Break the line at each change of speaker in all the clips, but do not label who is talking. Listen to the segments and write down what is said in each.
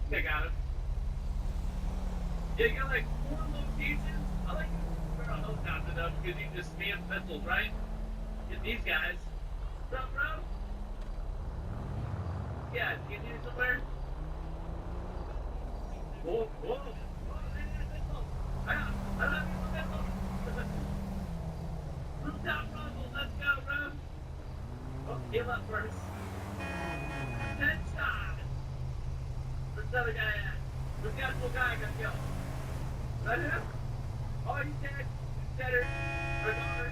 They got him. Yeah, you got like 4 locations. I like to wear a helicopter though because you can just spam missiles, right? Get these guys. What's up, bro? Yeah, you need somewhere? Whoa, whoa, whoa, there's missiles. I love you, missiles. Rooftop rumble, let's go, bro. Oh, heal up first. Headshot. Where's the other guy at? Where's the actual guy I gotta kill? Is that him? Oh, he's dead. He's dead. Recover.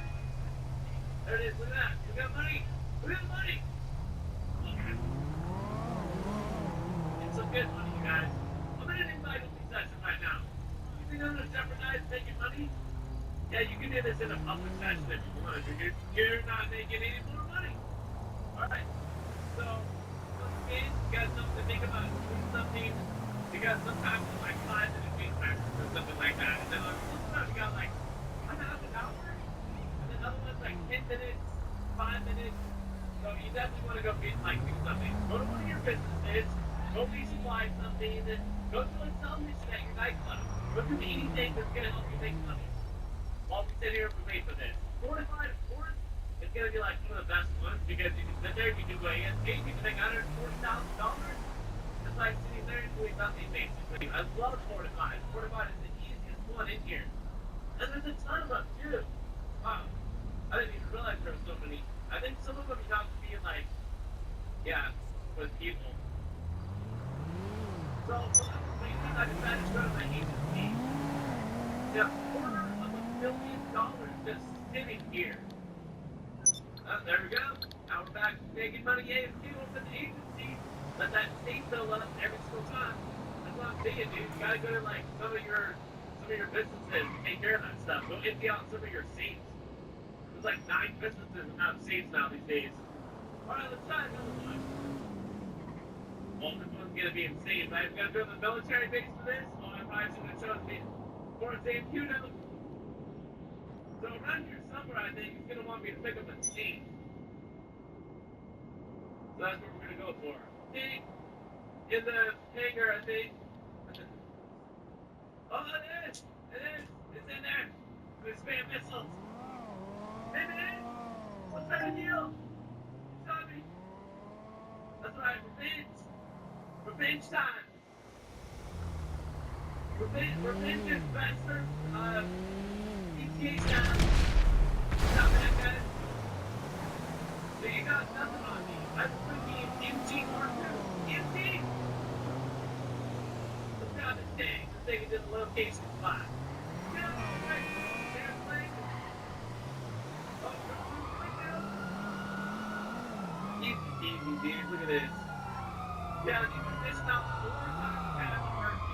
There it is. Look at that. We got money. We got money. Look at it. It's some good money, you guys. I'm in an invite-only session right now. You think I'm gonna jeopardize making money? Yeah, you can do this in a public session if you want. You're not making any more money. Alright. So, you got something to think about doing something. You got sometimes it's like 5 minute feedback or something like that. And then sometimes you got like 1 hour. And then other ones like 10 minutes, 5 minutes. So you definitely want to go do something. Go to one of your businesses. Go resupply something. Go to a television at your nightclub. Go do anything that's going to help you make money. While we sit here and we wait for this. Fortified, of course, it's going to be like one of the best ones because you can sit there, you can go ASK, you can make $140,000. It's like sitting there and doing nothing basically. I love Fortified. Fortified is the easiest one in here. And there's a ton of them too. Wow. I didn't even realize there were so many. I think some of them you have to be like, yeah, with people. So for that reason, I decided to go to my agency. Yeah, $250,000 just sitting here. There we go. Now we're back to making money ASQ open the agency. Let that state fill up every single time. That's what I'm saying, dude. You gotta go to like some of your businesses and take care of that stuff. Go empty out some of your seats. There's like 9 businesses that have seats now these days. Alright, let's try another one. Well, this one's gonna be insane, right? We gotta go to the military base for this. Oh, I'm probably gonna show it to you. For ASQ now. So around here somewhere, I think he's gonna want me to pick up a tank. So that's what we're gonna go for. Tank in the hangar, I think. Oh, it is! It is! It's in there! There's spam missiles! Hey man! What's that deal? Stop me! That's right, revenge! Revenge time! Revenge is faster. ETA time. Not bad, guys. So you got nothing on me. I'm freaking MG Mark II. MG! Let's grab this thing. Let's take it to the location spot. Get out of the way. Airplane. Oh, easy peasy, dude. Look at this. Yeah, you can dish out 4 times past RP.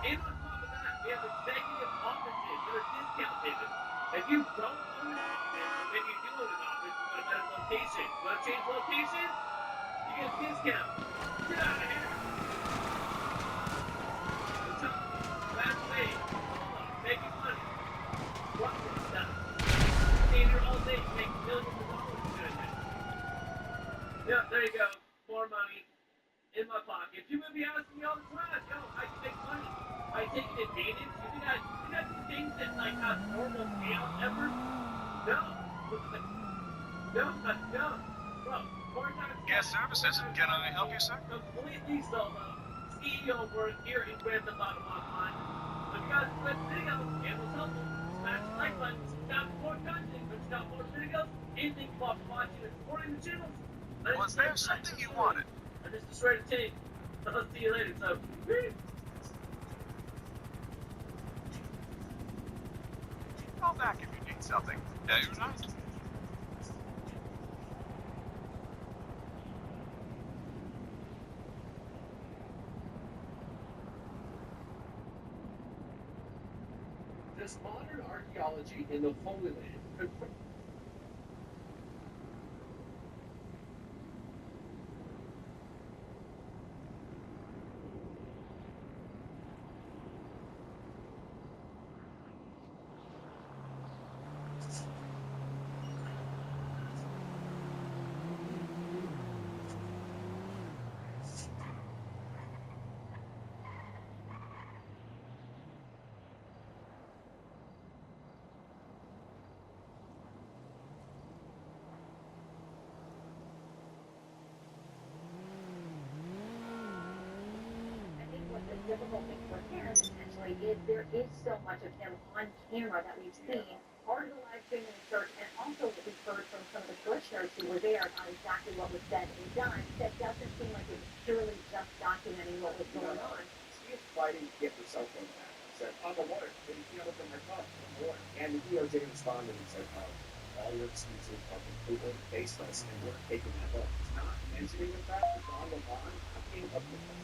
And on top of that, we have executive offices that are discounted. If you don't own an office, or maybe you do own an office, you want a better location. You want to change location? You get a discount. Get out of here. I'm telling you, last way, solo, making money. What this stuff? Staying here all day, you make millions of dollars doing this. Yeah, there you go. More money in my pocket. You would be asking me all the time, yo, how you make money? By taking advantage? You think I do things that like have normal payout ever? No. No. Bro, 4 times
Guest services, can I help you, sir?
completely solo. CEO work here in Grand Theft Auto Online. So if you guys enjoyed the video, it was helpful. Smash the like button, subscribe for more content, subscribe for more videos, anything you want from watching and supporting the channels.
Was there something you wanted?
I just destroyed a tank. I'll see you later. So,
Call back if you need something. Yeah, you're nice.
does modern archaeology in the Holy Land confirm?
the difficult thing for him essentially is there is so much of him on camera that we've seen. Part of the live stream in the church, and also what we've heard from some of the parishioners who were there about exactly what was said and done, that doesn't seem like it was purely just documenting what was going on.
She is fighting to get her cell phone back. She said, I'm a lawyer. Didn't you know from my phone? I'm a lawyer. And the DOJ responded and said, all your excuses are completely baseless, and we're taking that up. It's not mentioning the fact that Don Lemon came up with a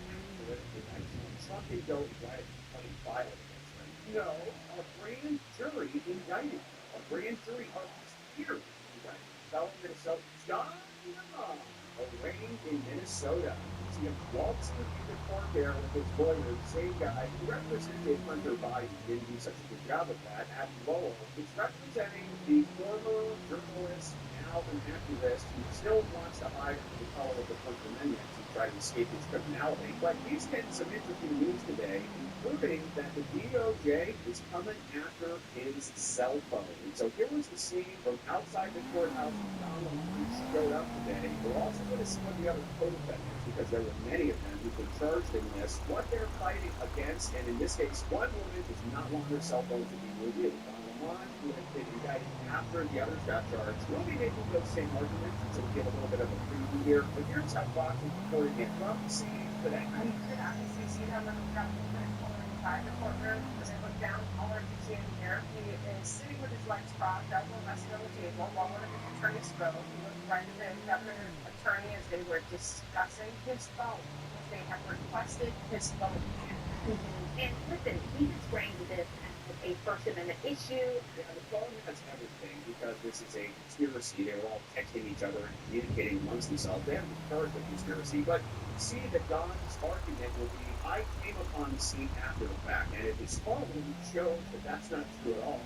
politically excellent Trump can go right and file against him. No, a grand jury indicted. A grand jury of his peers indicted. Fellow Minnesota, Don Lemon, arraigned in Minnesota. See him waltzing in the court there with his lawyer, the same guy who represented Hunter Biden. Didn't do such a good job of that. Adam Lowell is representing the former journalist, now an activist, who still wants to hide under the color of the First Amendment to try to escape his criminality. But he's getting some interesting news today, including that the DOJ is coming after his cell phone. So here was the scene from outside the courthouse when Donald Trump showed up today. We're also going to see what the other co-defendants, because there were many of them who've been charged in this, what they're fighting against. And in this case, one woman does not want her cell phone to be reviewed. One who has been indicted after the others got charged. We'll be making those same arguments, so we'll give a little bit of a preview here. But here's how Fox is reporting it from the scene today.
You could obviously see them on the ground inside the courtroom. As I look down, all I can see in here, he is sitting with his legs crossed, elbow resting on the table, while one of his attorneys spoke. He looked right at the governor's attorney as they were discussing his phone. They have requested his phone. And listen, he has framed this as a First Amendment issue.
Yeah, the phone has everything, because this is a conspiracy. They were all texting each other and communicating amongst themselves. They haven't been charged with conspiracy, but see that Don's argument will be, I came upon the scene after the fact, and if his phone shows that that's not true at all,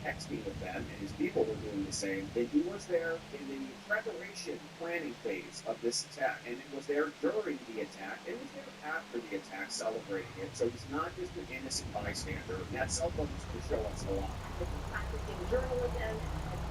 texting with them, and his people were doing the same, then he was there in the preparation, planning phase of this attack, and it was there during the attack, and it was there after the attack, celebrating it. So he's not just an innocent bystander, and that cell phone is going to show us a lot.
This is practicing journalism,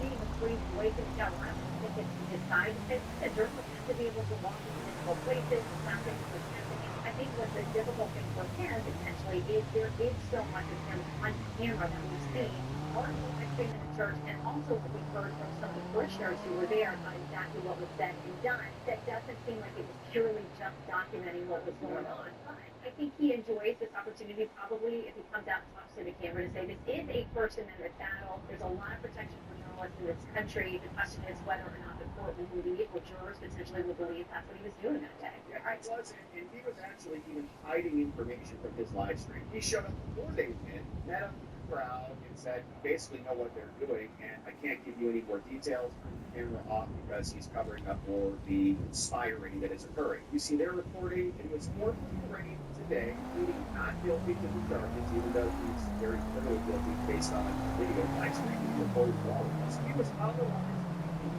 being a free voice in government. I think it's his side. A journalist has to be able to walk into difficult places, not things what's happening. I think what's a difficult thing for him, potentially, is there is so much of him on camera that we've seen. Part of the live stream in the church, and also what we've heard from some of the parishioners who were there about exactly what was said and done, that doesn't seem like it was purely just documenting what was going on. But I think he enjoys this opportunity, probably, if he comes out and talks to the camera, to say this is a First Amendment battle. There's a lot of protection for journalists in this country. The question is whether or not the court will believe, or jurors potentially will believe, that's what he was doing that day.
Yeah, it was, and he was actually even hiding information from his live stream. He showed up before they went, met up with the crowd, and said, you basically know what they're doing, and I can't give you any more details. Turn the camera off, because he's covering up for the conspiring that is occurring. You see, they're reporting it was formally arraigned today, pleading not guilty to the charges, even though he's very clearly guilty based on video live streaming reported for all of us. He was otherwise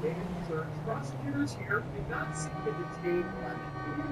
in church. Prosecutors here did not seek to detain Lemon.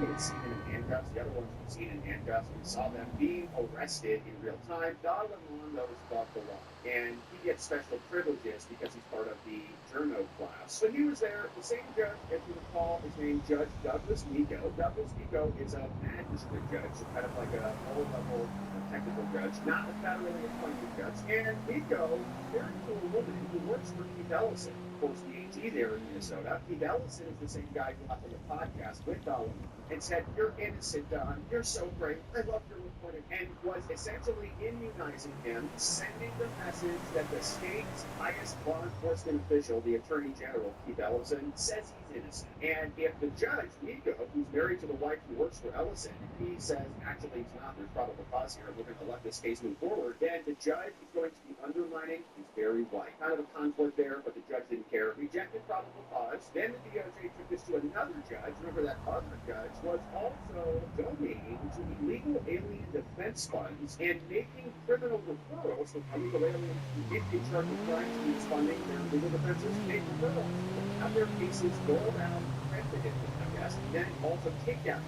We didn't see him in handcuffs. The other ones were seen in handcuffs. We saw them being arrested in real time. Don Lemon, though, is above the law, and he gets special privileges because he's part of the journo class. When he was there, the same judge, if you recall, is named Judge Douglas Miko. Douglas Miko is a magistrate judge, so kind of like a lower-level technical judge, not a federally appointed judge. And Miko married to a woman who works for Keith Ellison, of course, the AG there in Minnesota. Keith Ellison is the same guy who got on the podcast with Don and said, you're innocent, Don. You're so great. I love your reporting. And was essentially immunizing him, sending the message that the state's highest law enforcement official, the Attorney General, Keith Ellison, says he's innocent. And if the judge, Miko, who's married to the wife who works for Ellison, he says, actually, he's not, there's probable cause here, we're going to let this case move forward, then the judge is going to be undermining his very wife. Kind of a conflict there, but the judge didn't care. Rejected probable cause. Then the DOJ took this to another judge. Remember, that other judge was also donating to illegal alien defense funds and making criminal referrals from illegal aliens who get charged with crimes he was funding their legal defenses, make referrals, have their cases rolled out, credited, I guess, then also take down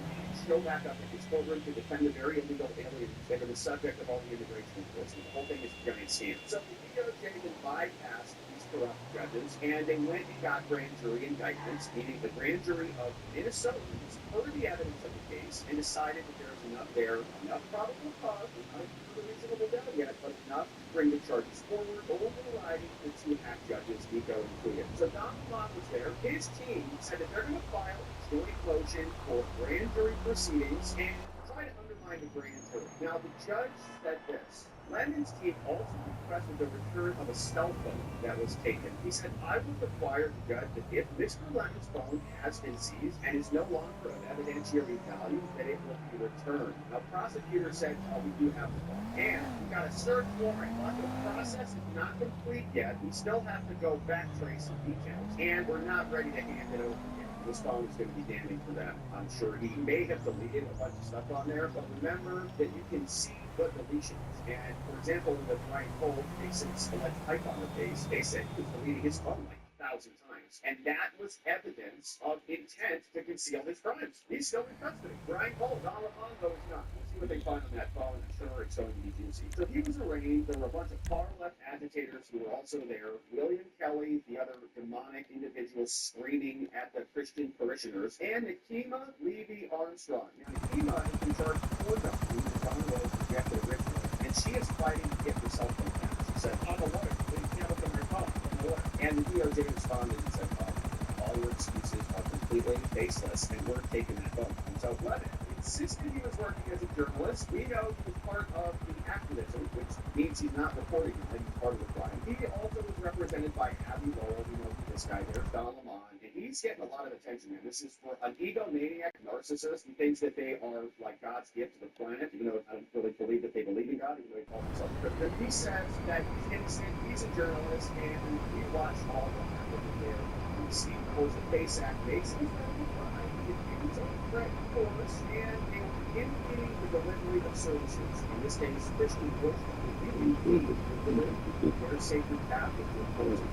show back up in his courtroom to defend the very illegal aliens that are the subject of all the immigration enforcement. The whole thing is a giant scam. So the DOJ then bypassed these corrupt judges, and they went and got grand jury indictments, meaning the grand jury of Minnesotans heard the evidence of the case and decided that there's enough probable cause, not a reasonable doubt yet, but enough to bring the charges forward, overriding the two hack judges, Nico included. So Don Lamont was there. His team said that they're going to file a joint motion for grand jury proceedings and try to undermine the grand jury. Now, the judge said this. Lemon's team also requested the return of a cell phone that was taken. He said, I would require the judge that if Mr. Lemon's phone has been seized and is no longer of evidentiary value, that it will be returned. Now, prosecutor said, we do have the phone. And we got a search warrant, but the process is not complete yet. We still have to go backtrace some details. And we're not ready to hand it over yet. This phone is going to be damning for them. I'm sure he may have deleted a bunch of stuff on there, but remember that you can see the deletions. And for example, with Ryan Cole facing select type on the case, they said he was deleting his phone like 1,000 times. And that was evidence of intent to conceal his crimes. He's still in custody. Ryan Cole, Don Lafonso is not. We'll see what they find on that phone. I'm sure it's going to be juicy. So he was arraigned. There were a bunch of far-left agitators who were also there. William Kelly, the other demonic individual screaming at the Christian parishioners, and Nikema Levy Armstrong. Now, Nikema has been charged with 4 felonies that Don Rose rejected originally, and she is fighting to get her cell phone back. She said, I'm a lawyer. Please can't open my phone. I'm a lawyer. And the DOJ responded and said, all your excuses are completely baseless, and we're taking that phone. And so Levin insisted he was working as a journalist. We know he was part of the activism, which means he's not reporting that he's part of the crime. He also was represented by Abby Lowell, you know this guy there, Don Lamont, and he's getting a lot of attention here. This is for an egomaniac narcissist who thinks that they are like God's gift to the planet, even though I don't really believe that they believe in God, even though they call themselves Christian. He says that he's innocent, he's a journalist, and we watch all of that over there. We see, of course, the FACE Act makes him crime. He abused of threat force, and they were impeding the delivery of services. In this case, Christian worship would really impede the delivery of their sacred Catholic worship.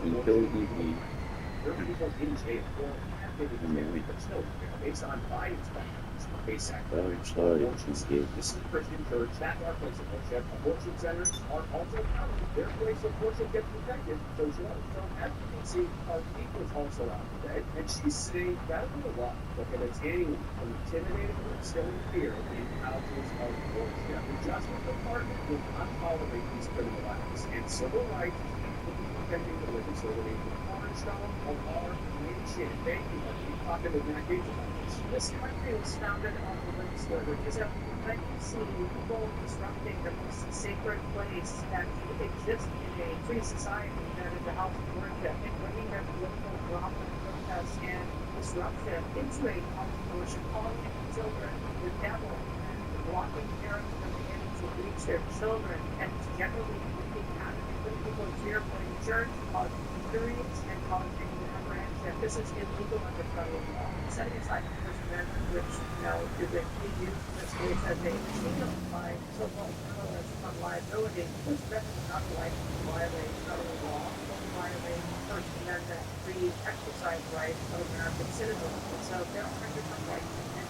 There are people in jail for activity in jail, but still, based on Biden's findings, the FACE Act, abortions. This is a Christian church. That's our place of worship. Abortion centers are also counted. Their place of worship gets protected, so should ours. So as you can see, our peak was also out today, and she's saying that was a lot. Prohibits anyone from intimidating or instilling fear in houses of worship. The Justice Department will not tolerate these criminal acts, and civil rights will be defending the legislature. Cornerstone of our nation. Thank you. We're talking with Matt Gates about this.
This country was founded on religious liberty. So when you see people disrupting the most sacred place that exists in a free society, that is the house of worship, and bringing their political drama and protests and disruption into a house of worship, calling children the devil, and blocking parents from being able to reach their children, and generally wreaking havoc and putting people in fear, putting church, causing injuries, and causing apprehension. This is illegal under federal law. Setting aside the First Amendment, which, is a key use in this case as a shield by so-called journalists from liability, this does not like to violate federal law or violate First Amendment free exercise rights of American citizens. And so there are different rights and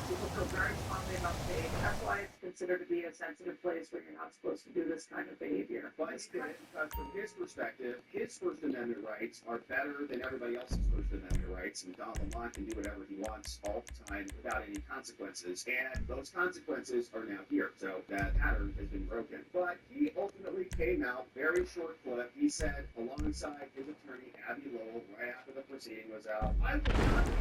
people feel very strongly about faith. That's why it's considered to be a sensitive place where you're not supposed to do this kind of behavior.
But because from his perspective, his First Amendment rights are better than everybody else's First Amendment rights, and Don Lamont can do whatever he wants all the time without any consequences. And those consequences are now here. So that pattern has been broken. But he ultimately came out, very short clip. He said, alongside his attorney, Abby Lowell, right after the proceeding was out, I will not be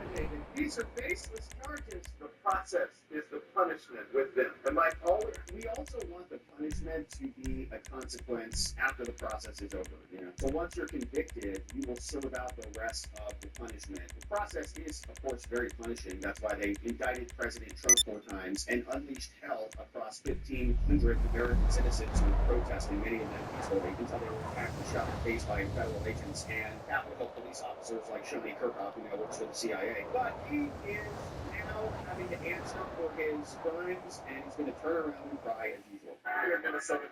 intimidated. These are baseless charges. The process is the punishment with them. And like always, we also want the punishment to be a consequence after the process is over. So once you're convicted, you will serve out the rest of the punishment. The process is, of course, very punishing. That's why they indicted President Trump 4 times and unleashed hell across 1,500 American citizens who were protesting, many of them peacefully, until they were attacked and shot in the face by federal agents and Capitol Hill police officers like Shoni Kirkhoff, who works for the CIA. But he is now having to answer for his crimes, and he's going to turn around and cry as usual. Here in Minnesota,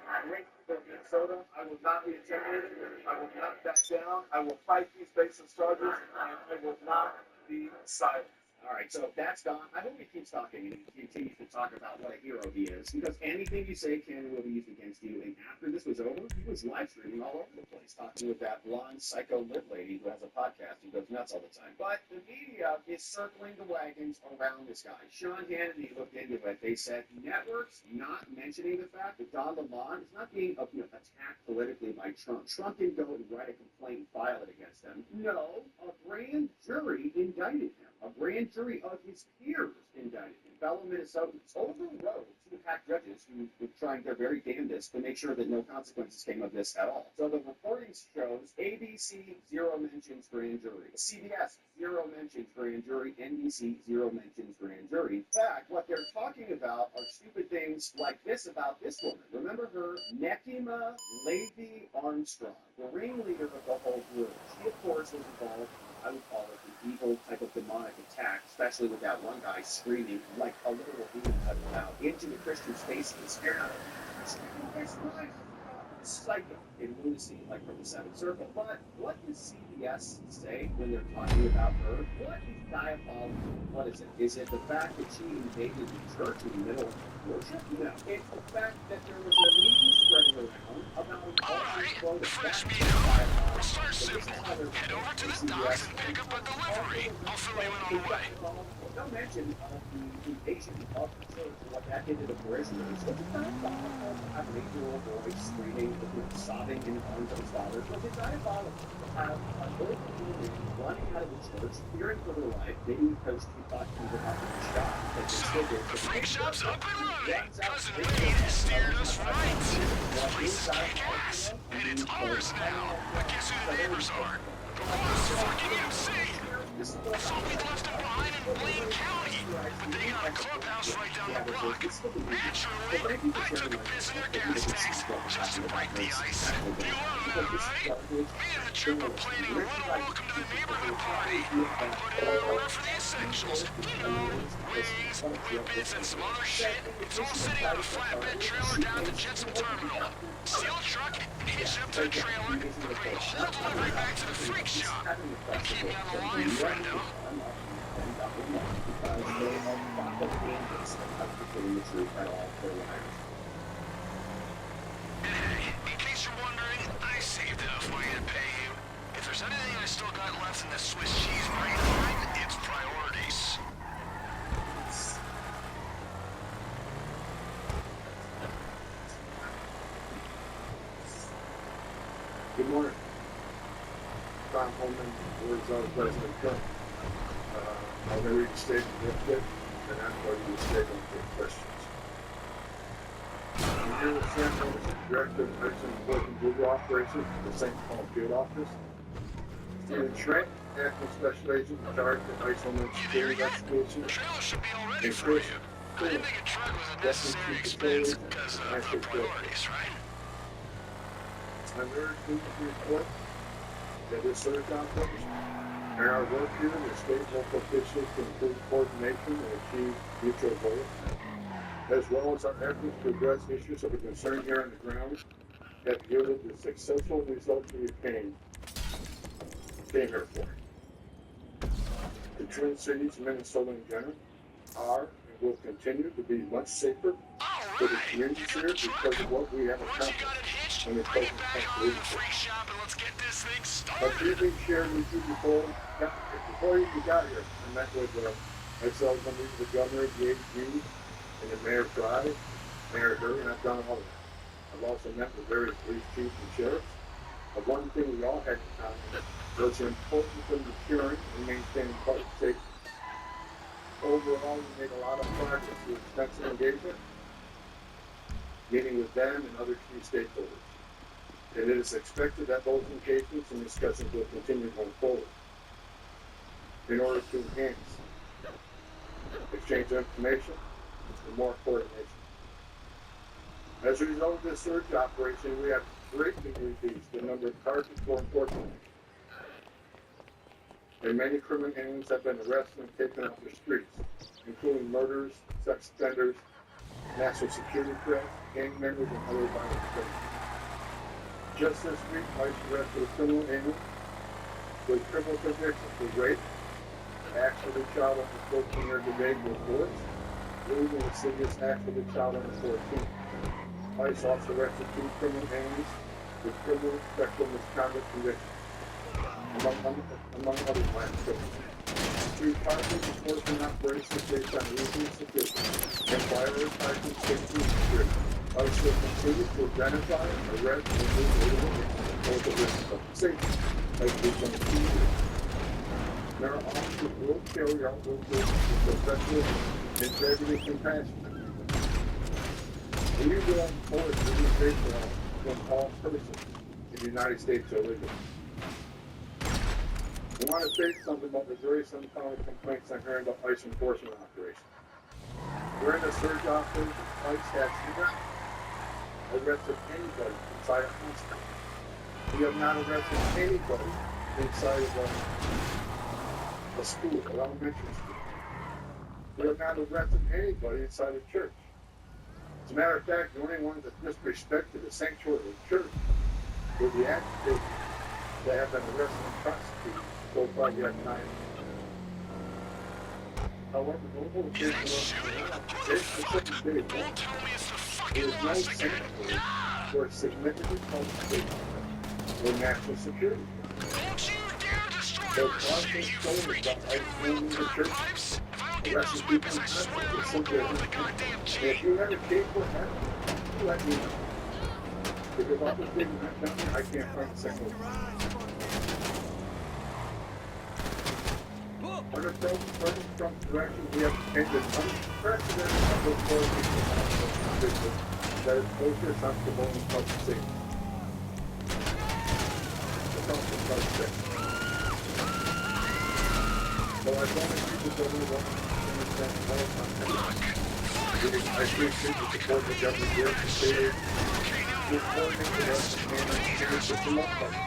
for Minnesota, I will not be intimidated. I will not back down. I will fight these baseless charges, and I will not be silent. All right, so that's gone. I hope he keeps talking and he continues to talk about what a hero he is, because anything you say can will be used against you. And after this was over, he was live streaming all over the place, talking with that blonde psycho lit lady who has a podcast who goes nuts all the time. But the media is circling the wagons around this guy. Sean Hannity looked into it. They said networks not mentioning the fact that Don Lemon is not being attacked politically by Trump. Trump didn't go and write a complaint and file it against him. No, a grand jury indicted him. A grand jury of his peers indicted him. Fellow Minnesotans overrode two pack judges who were trying their very damnedest to make sure that no consequences came of this at all. So the reporting shows ABC, zero mentions grand jury. CBS, zero mentions grand jury. NBC, zero mentions grand jury. In fact, what they're talking about are stupid things like this about this woman. Remember her? Nekima Levy Armstrong, the ringleader of the whole group. She, of course, was involved, I would call it the evil type of demonic attack, especially with that one guy screaming like a literal demon out into the Christian spaces. Psycho in lunacy, like from the Seventh Circle. But what does CBS say when they're talking about her? What is diabolical? What is it? Is it the fact that she invaded the church in the middle of worship? No. It's the fact that there was a news spreading around about all
Alright, fresh meat out. We'll start simple. Head over to the docks and pick up a delivery. I'll fill you in on the way.
No mention of the invasion of the church and what that did to the parishioners. Was it diabolical to have an 8-year-old boy screaming, sobbing in the arms of his father? Was it diabolical to have a little community running out of the church, fearing for their life, maybe because she thought she was about to be shot?
So, the freak shop's up and running. Cousin Wade steered us right. This place is kick-ass, and it's ours now. But guess who the neighbors are? The boss fucking MC. I thought we'd left them behind in Blaine County, but they got a clubhouse right down the block. Naturally, I took a piss in their gas tanks just to break the ice. You love that, right? Me and the troop are planning a little welcome to the neighborhood party. Put in an order for the essentials. You know, wings, whippets, and some other shit. It's all sitting on a flatbed trailer down at the Jetsam Terminal. Steal a truck, hitch up to the trailer, and bring the whole delivery back to the freak shop. And keep me on the line, friendo. And hey, in case you're wondering, I saved enough money to pay you. If there's anything I still got left in the Swiss cheese brain of mine, it's priorities.
Good morning. Tom Holman, Arizona President Trump. I'm going to read the statement real quick, and I'm going to read the statement for questions. I'm here with Sam Holmes, Director of Nursing and Working Group Operations at the St. Paul Field Office. Stephen Schrank, National Special Agent in charge of ISO Security Investigation.
The trailer should be all ready for you. I didn't think a truck was a necessary expense because of priorities, right?
I'm very pleased to report that this surge operation and our work here with state and local officials to improve coordination and achieve mutual goals, as well as our efforts to address issues of concern here on the ground, have yielded the successful results we came here for. The Twin Cities, Minnesota in general, are and will continue to be much safer for the communities here because of what we have
Once you
accomplished.
got it hitched,
And it's
bring it
taken
back
place
on to the
leadership.
freak shop and let's get this thing
As
started.
we've been sharing with you before you got here, I met with myself, I met with the governor, the AG, and the mayor Fry, Mayor Hurley, and I've done all of that. I've also met with various police chiefs and sheriffs. But one thing we all had in common was the importance of maturing and maintaining public safety. Overall, we made a lot of progress with extensive engagement, meeting with them and other key stakeholders. And it is expected that those engagements and discussions will continue going forward in order to enhance exchange of information and more coordination. As a result of this surge operation, we have greatly reduced the number of targets for enforcement. And many criminal aliens have been arrested and taken off the streets, including murderers, sex offenders, national security threats, gang members, and other violent offenders. Just this week, ICE arrested a criminal alien with criminal convictions for rape, acts of the child under 14 years of age were forced. Illegal and serious acts of the child under 14. ICE also arrested 2 criminal aliens with criminal sexual misconduct convictions, among other crimes. 3 targeted enforcement operations based on reasonable suspicion and prioritizing safety and security. ICE will continue to identify, arrest, and remove illegal aliens for the risk of safety, as we've done 2 years. There are officers who will carry out those duties with professionalism, integrity, and compassion. We will enforce the immigration law from all persons in the United States illegally. I want to say something about the various unfounded complaints I'm hearing about ICE enforcement operations. During the surge operation, ICE has not arrested anybody inside a hospital. We have not arrested anybody inside of a school, an elementary school. We have not arrested anybody inside a church. As a matter of fact, the only ones that disrespected the sanctuary of the church were the agitators that have been arrested and prosecuted so far yet tonight. However, no one
You think shooting? Who the fuck? Don't tell me it's the fucking
There is no
laws
sanctuary
again.
for significant public safety or national security.
Don't you dare destroy
The
our
process
city, you
shows
freaking
that ICE
two-wheeled
the church
pipes. If I don't get
arrested
those
people
weapons,
in
I swear
custody.
I'll
It's
blow
simply
all the goddamn
if
chain.
you have a case for that, let me know. Because I'm just thinking that down there, I can't find a single. Under President Trump's direction, we have taken an unprecedented number of coalition convictions that is focused on promoting public safety. Public safety. So I don't think people don't want to understand more content. I appreciate the support the government gives the state. This coordinating with us and managing to promote public.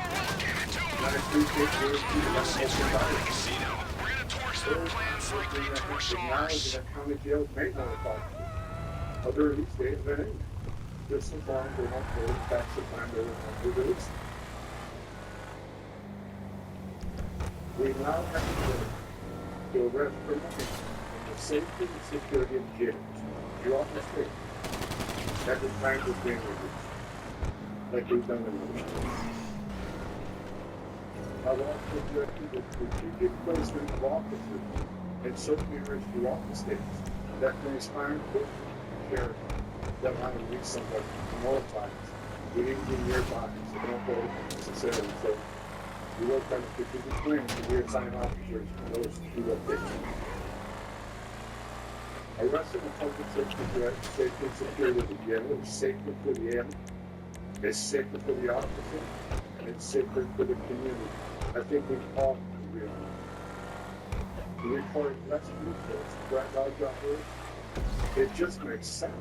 And I appreciate the open dialogue. Acknowledging that county jails may not apply to other release dates than any. Just as long as they don't go past the time they were released. We now have the ability to arrest criminals in the safety and security of jails throughout the state at the time of being released, like we've done in the state. I've also directed the strategic placement of officers in certain areas throughout the states that can inspire quick sheriff that want to reach somebody more times. We need to be nearby, so they don't go necessarily. So we work on a strategic plan to reassign officers in those two locations. Arresting the public safety threat, safety and security of the jail is safer for the alien, it's safer for the officer, and it's safer for the community. I think we all agree on that. We require less resources to grab our jobbers. It just makes sense.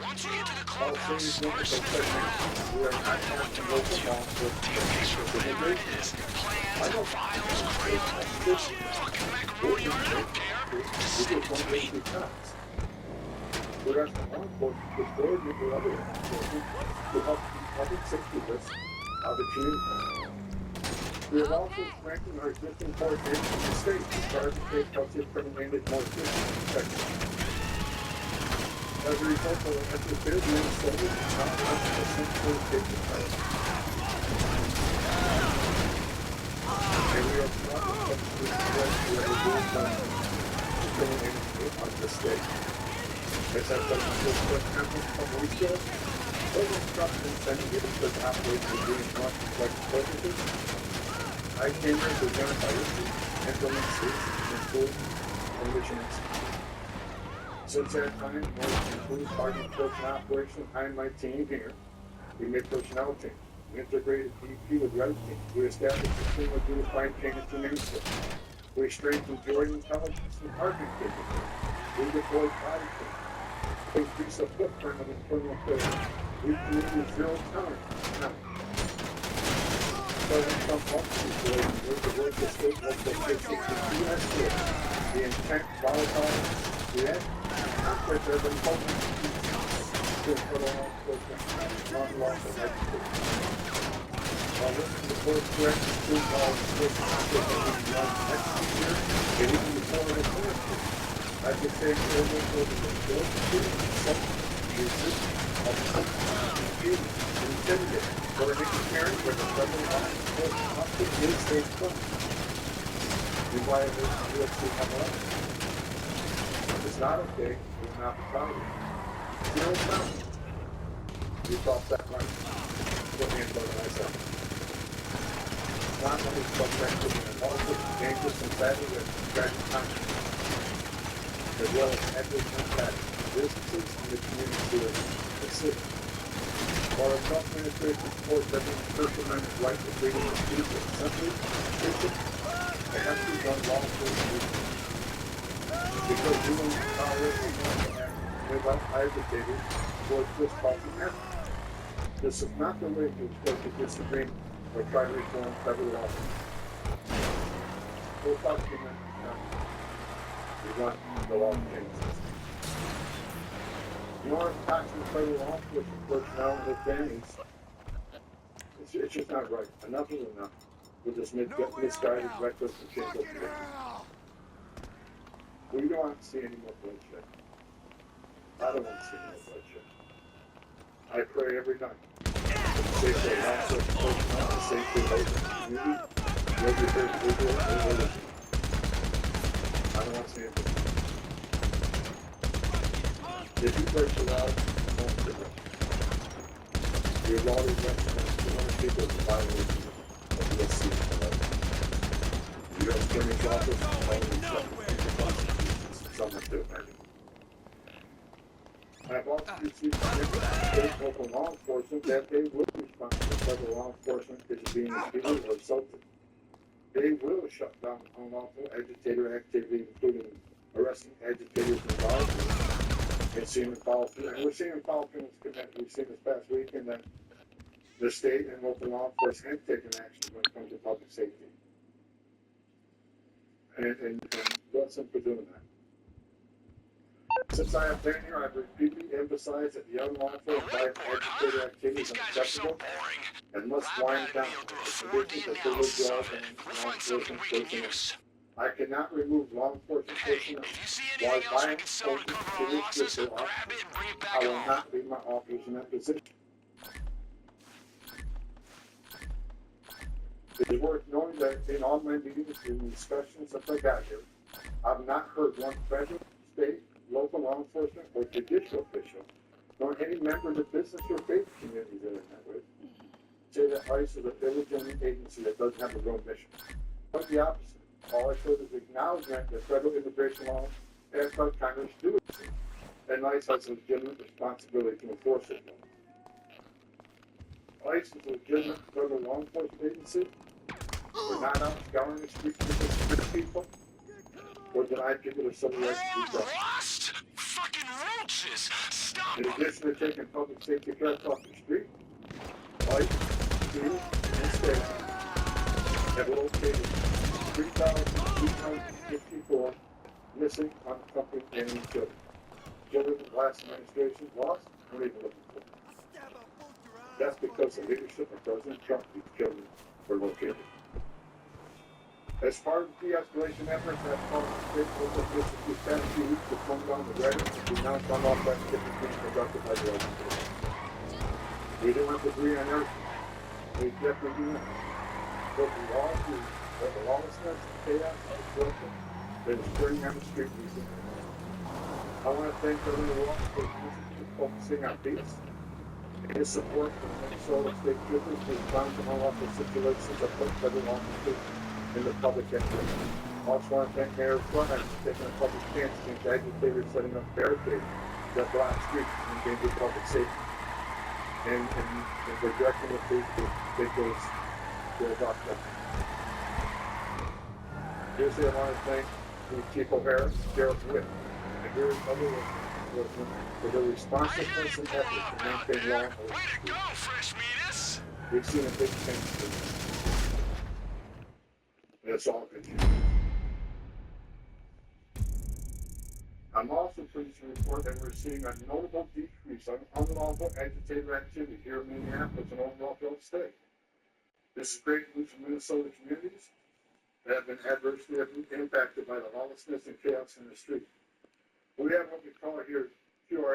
Once you get to the
All
clubhouse,
things
start
look
sniffing
like
around.
we are
I
not
know what
asking
they're up
local
to.
law
Damn picture of whatever it is. Plans, files, crayons, fucking macaroni, I don't care. Just send it to me.
Whereas the law enforcement is coordinated with other enforcement to help keep public safety risks out of the community. We have also strengthened our existing coordination in the state to try to take culture criminally more efficient and effective. As a result of the legislative Minnesota is now 100% full safety target. And we are proud of the threat we have removed from the criminal of the state. As I've done with this press conference a couple weeks ago, those instructions sending it to the operation of doing complex purposes. I came here to identify issues, implement states, improve, and missions. Since that time, more improved target enforcement operation, I and my team here, we made personnel changes. We integrated DP with red team. We established a team of unified chain of command system. We strengthened joint intelligence and targeting capabilities. We deployed body cams. We increased the footprint of internal affairs. We committed zero tolerance. President Trump also with the work of state local officials to U.S. the intent, volatile, react, conflict have been focused to federal law enforcement, non-lawful activity. while listening to course correction, school calls, school conflict, and beyond next year, and even before I finished it, I could say almost over the field, some uses of conflict, and intimidate, or an interference with the federal law, or conflict is state funding. We why it is UFC MLS. It's not okay, it's not proud of it. You know it's not. You thought that right. Put me in front of myself. Not only subject to the impulsive, dangerous, and sadly with tragic consequences, as well as adverse impact on businesses and the community of the city. While our self-administration supports every First Amendment right to freedom of speech and assembly, it has to be done lawfully and legally. Because you and Congress without agitators towards this policy matter. This is not the way to express a disagreement or try to reform federal law. We'll talk to you next time. We want the law changes. You aren't taxing federal law enforcement personnel and their families. It's just not right. Enough is enough with this misguided, reckless, and shameful behavior. We don't want to see any more bloodshed. I don't want to see any more bloodshed. I pray every night for the safety of law enforcement personnel, the safety of those in the community, whether they're individual or religious. I don't want to see any more. If you break the law, don't do it. You've already recognized 200 people as a violation of the USC. The U.S. Attorney's Office already someone to imagine. I have also received state local law enforcement that they will respond to federal law enforcement is being mistreated or assaulted. They will shut down unlawful agitator activity, including arresting agitators involved in seeing politics. And we're seeing politics connect. We've seen this past weekend that the state and local law enforcement have taken action when it comes to public safety. And bless them for doing that. Since I have been here, I've repeatedly emphasized that the unlawful and violent agitator activities are unacceptable and must wind down the conditions of privilege laws and law enforcement personnel. I cannot remove law enforcement personnel while violent activities with their officers. I will not leave my officers in that position. It is worth knowing that in all my meetings and discussions that I got here, I've not heard one federal, state, local law enforcement, or judicial official, nor any member of the business or faith community that I met with, say that ICE is a illegitimate agency that doesn't have a real mission. Quite the opposite. All I showed is acknowledgement that federal immigration laws passed by Congress do it, and ICE has a legitimate responsibility to enforce it. ICE is a legitimate federal law enforcement agency. We're not out scouring the streets to dismiss people or deny people their civil rights to be
Lost! Fucking roaches! Stop!
In addition to taking public safety threats off the street, ICE, city, and state have located 3,254 missing unaccompanied alien children. Children the last administration lost, we're even looking for. That's because the leadership of President Trump, these children were located. As part of the de-escalation efforts that caused the state local officials these past few weeks to tone down the rhetoric and denounce unlawful activities being conducted by the organization. We do not agree on everything. We definitely do not. But we all agree that the lawlessness, chaos, and destruction that is occurring on the street recently. I want to thank Governor Walker for focusing on peace. His support for Minnesota State Troopers to respond to unlawful situations that put federal law enforcement in the public interest. I also want to thank Mayor Fleming for taking a public stance against agitators setting up barricades that block streets and endanger public safety. And for directing the police to take those off them. Seriously, I want to thank Chief O'Hara, Sheriff Witt, and various other workmen for their responsiveness and effort to maintain law and order.
Way to go, Fresh Meatus!
We've seen a big change today. And it's all good news. I'm also pleased to report that we're seeing a notable decrease on unlawful agitator activity here in Minneapolis and overall Phillips State. This is great news for Minnesota communities that have been adversely impacted by the lawlessness and chaos in the street. We have what we call here QRA